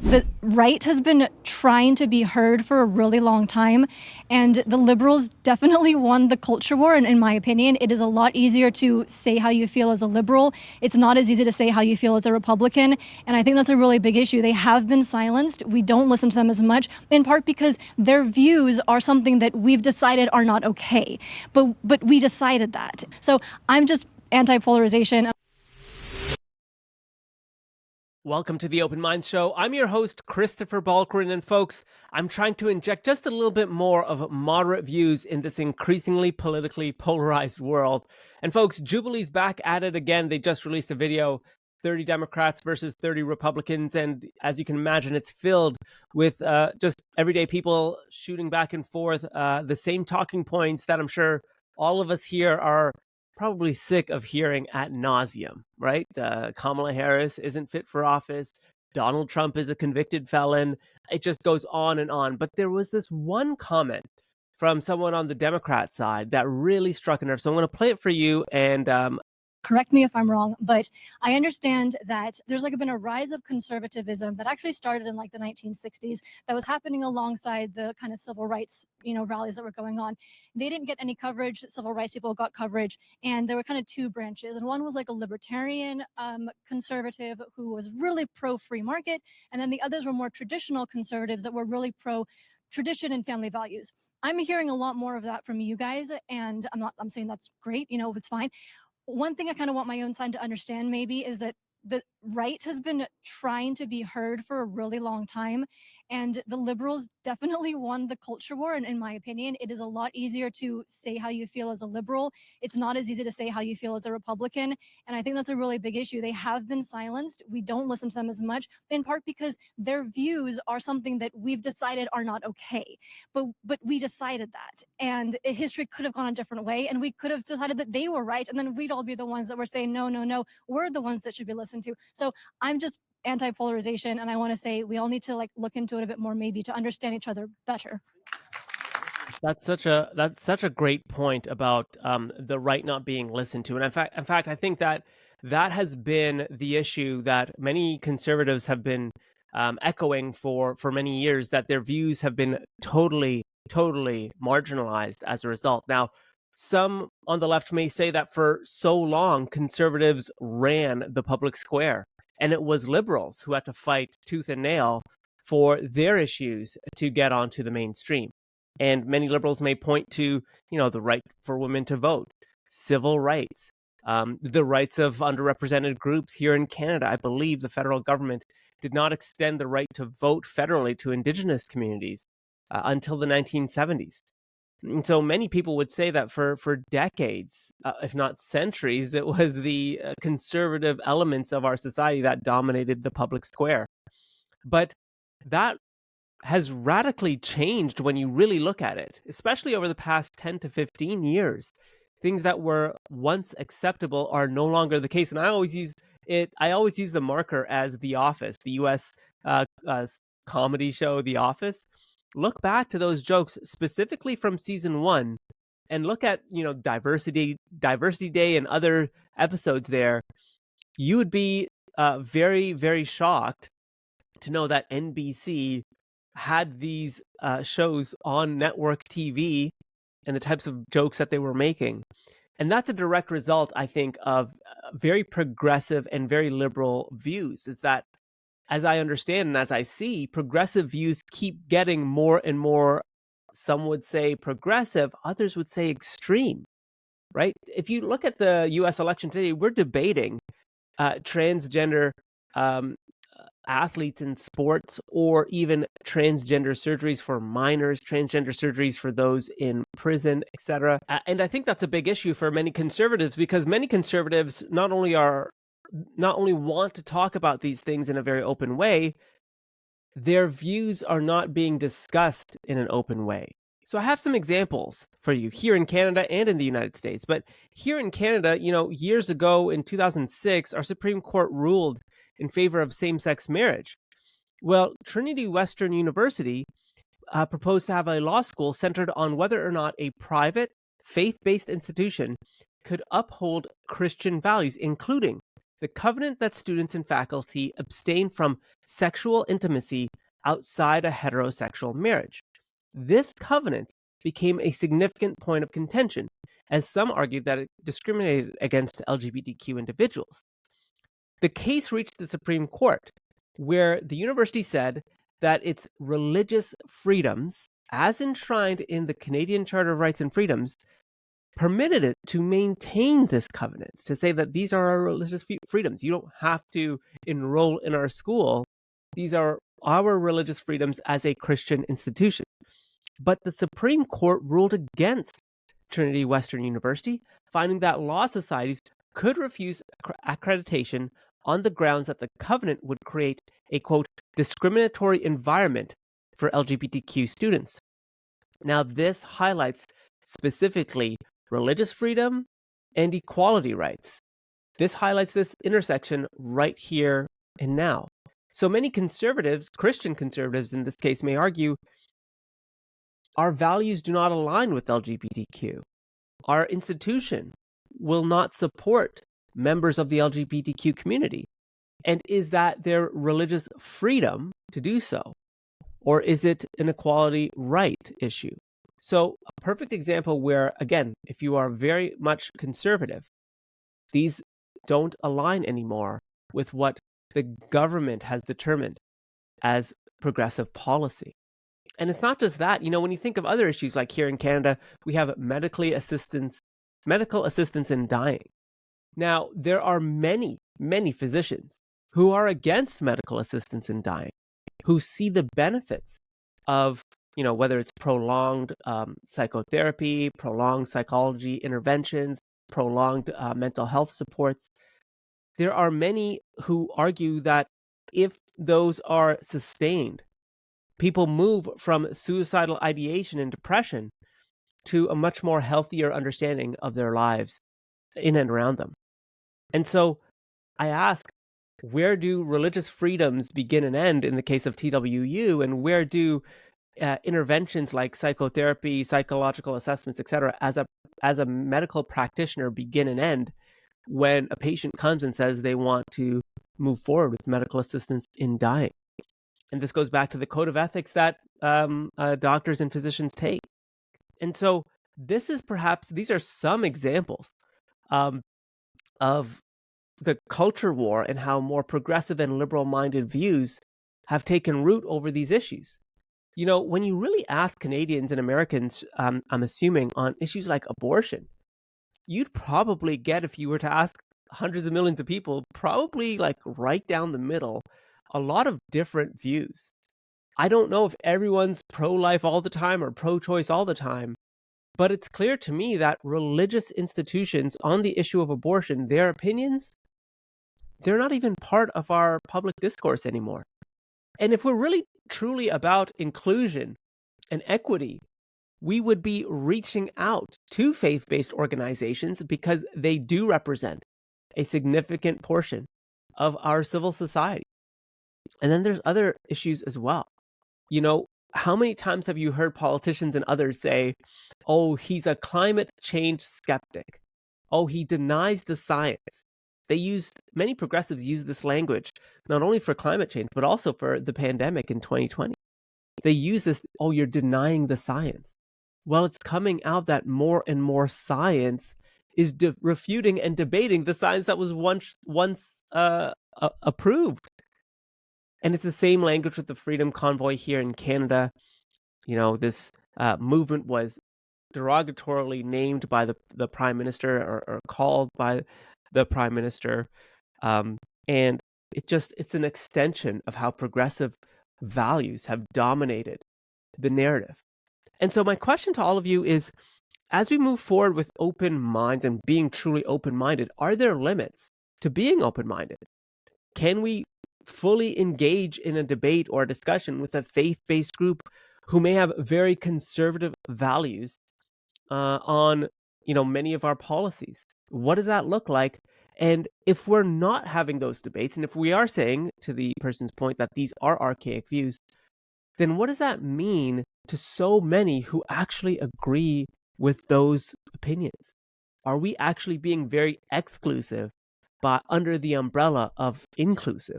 The right has been trying to be heard for a really long time, and the liberals definitely won the culture war. And in my opinion, it is a lot easier to say how you feel as a liberal. It's not as easy to say how you feel as a Republican. And I think that's a really big issue. They have been silenced. We don't listen to them as much, in part because their views are something that we've decided are not okay. But we decided that. So I'm just anti-polarization. Welcome to the Open Minds Show. I'm your host, Christopher Balkaran, and folks, I'm trying to inject just a little bit more of moderate views in this increasingly politically polarized world. And folks, Jubilee's back at it again. They just released a video, 30 Democrats versus 30 Republicans, and as you can imagine, it's filled with just everyday people shooting back and forth, the same talking points that I'm sure all of us here are probably sick of hearing ad nauseum, right? Kamala Harris isn't fit for office. Donald Trump is a convicted felon. It just goes on and on. But there was this one comment from someone on the Democrat side that really struck a nerve. So I'm going to play it for you, and correct me if I'm wrong, but I understand that there's been a rise of conservatism that actually started in the 1960s that was happening alongside the kind of civil rights, rallies that were going on. They didn't get any coverage. Civil rights people got coverage, and there were kind of two branches. And one was a libertarian conservative who was really pro free market, and then the others were more traditional conservatives that were really pro tradition and family values. I'm hearing a lot more of that from you guys, and I'm saying that's great, it's fine. One thing I kind of want my own side to understand maybe is that the right has been trying to be heard for a really long time, and the liberals definitely won the culture war. And in my opinion, it is a lot easier to say how you feel as a liberal. It's not as easy to say how you feel as a Republican. And I think that's a really big issue. They have been silenced. We don't listen to them as much, in part because their views are something that we've decided are not okay. But we decided that, and history could have gone a different way, and we could have decided that they were right, and then we'd all be the ones that were saying no, no, no, we're the ones that should be listened to. So I'm just anti-polarization, and I want to say we all need to look into it a bit more, maybe, to understand each other better. that's such a great point about the right not being listened to. And in fact, I think that has been the issue that many conservatives have been echoing for many years, that their views have been totally marginalized as a result. Now, some on the left may say that for so long, conservatives ran the public square, and it was liberals who had to fight tooth and nail for their issues to get onto the mainstream. And many liberals may point to, the right for women to vote, civil rights, the rights of underrepresented groups. Here in Canada, I believe the federal government did not extend the right to vote federally to Indigenous communities until the 1970s. And so many people would say that for decades, if not centuries, it was the conservative elements of our society that dominated the public square. But that has radically changed when you really look at it, especially over the past 10 to 15 years. Things that were once acceptable are no longer the case. And I always use the marker as The Office, the US comedy show The Office. Look back to those jokes specifically from season 1 and look at, diversity day and other episodes there. You would be very, very shocked to know that NBC had these shows on network TV and the types of jokes that they were making. And that's a direct result, I think, of very progressive and very liberal views. Is that, as I understand and as I see, progressive views keep getting more and more, some would say progressive, others would say extreme, right? If you look at the US election today, we're debating transgender athletes in sports, or even transgender surgeries for minors, transgender surgeries for those in prison, etc. And I think that's a big issue for many conservatives, because many conservatives not only want to talk about these things in a very open way, their views are not being discussed in an open way. So I have some examples for you here in Canada and in the United States. But here in Canada, years ago in 2006, our Supreme Court ruled in favor of same-sex marriage. Well, Trinity Western University proposed to have a law school centered on whether or not a private, faith-based institution could uphold Christian values, including the covenant that students and faculty abstain from sexual intimacy outside a heterosexual marriage. This covenant became a significant point of contention, as some argued that it discriminated against LGBTQ individuals. The case reached the Supreme Court, where the university said that its religious freedoms, as enshrined in the Canadian Charter of Rights and Freedoms, permitted it to maintain this covenant, to say that these are our religious freedoms. You don't have to enroll in our school. These are our religious freedoms as a Christian institution. But the Supreme Court ruled against Trinity Western University, finding that law societies could refuse accreditation on the grounds that the covenant would create a, quote, discriminatory environment for LGBTQ students. Now, this highlights specifically religious freedom and equality rights. This highlights this intersection right here and now. So many conservatives, Christian conservatives in this case, may argue our values do not align with LGBTQ. Our institution will not support members of the LGBTQ community. And is that their religious freedom to do so? Or is it an equality right issue? So a perfect example where, again, if you are very much conservative, these don't align anymore with what the government has determined as progressive policy. And it's not just that. When you think of other issues, like here in Canada, we have medical assistance in dying. Now, there are many, many physicians who are against medical assistance in dying, who see the benefits of, whether it's prolonged psychotherapy, prolonged psychology interventions, prolonged mental health supports. There are many who argue that if those are sustained, people move from suicidal ideation and depression to a much more healthier understanding of their lives in and around them. And so I ask, where do religious freedoms begin and end in the case of TWU, and where do interventions like psychotherapy, psychological assessments, etc., as a medical practitioner begin and end when a patient comes and says they want to move forward with medical assistance in dying? And this goes back to the code of ethics that doctors and physicians take. And so these are some examples of the culture war and how more progressive and liberal-minded views have taken root over these issues. When you really ask Canadians and Americans, I'm assuming, on issues like abortion, you'd probably get, if you were to ask hundreds of millions of people, probably like right down the middle, a lot of different views. I don't know if everyone's pro-life all the time or pro-choice all the time, but it's clear to me that religious institutions on the issue of abortion, their opinions, they're not even part of our public discourse anymore. And if we're really truly about inclusion and equity, we would be reaching out to faith-based organizations because they do represent a significant portion of our civil society. And then there's other issues as well. How many times have you heard politicians and others say, oh, he's a climate change skeptic. Oh, he denies the science. Many progressives use this language, not only for climate change, but also for the pandemic in 2020. They use this, oh, you're denying the science. Well, it's coming out that more and more science is refuting and debating the science that was once approved. And it's the same language with the Freedom Convoy here in Canada. This movement was derogatorily named by the Prime Minister or called by the Prime Minister. And it's an extension of how progressive values have dominated the narrative. And so my question to all of you is, as we move forward with open minds and being truly open-minded, are there limits to being open-minded? Can we fully engage in a debate or a discussion with a faith-based group who may have very conservative values on many of our policies? What does that look like? And if we're not having those debates, and if we are saying, to the person's point, that these are archaic views, then what does that mean to so many who actually agree with those opinions? Are we actually being very exclusive under the umbrella of inclusive.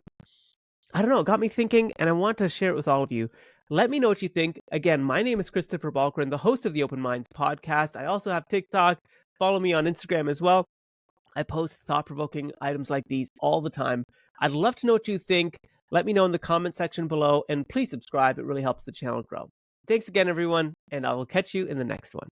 I don't know, it got me thinking, and I want to share it with all of you. Let me know what you think. Again, my name is Christopher Balkaran, the host of the Open Minds podcast. I also have TikTok. Follow me on Instagram as well. I post thought-provoking items like these all the time. I'd love to know what you think. Let me know in the comment section below, and please subscribe. It really helps the channel grow. Thanks again, everyone, and I will catch you in the next one.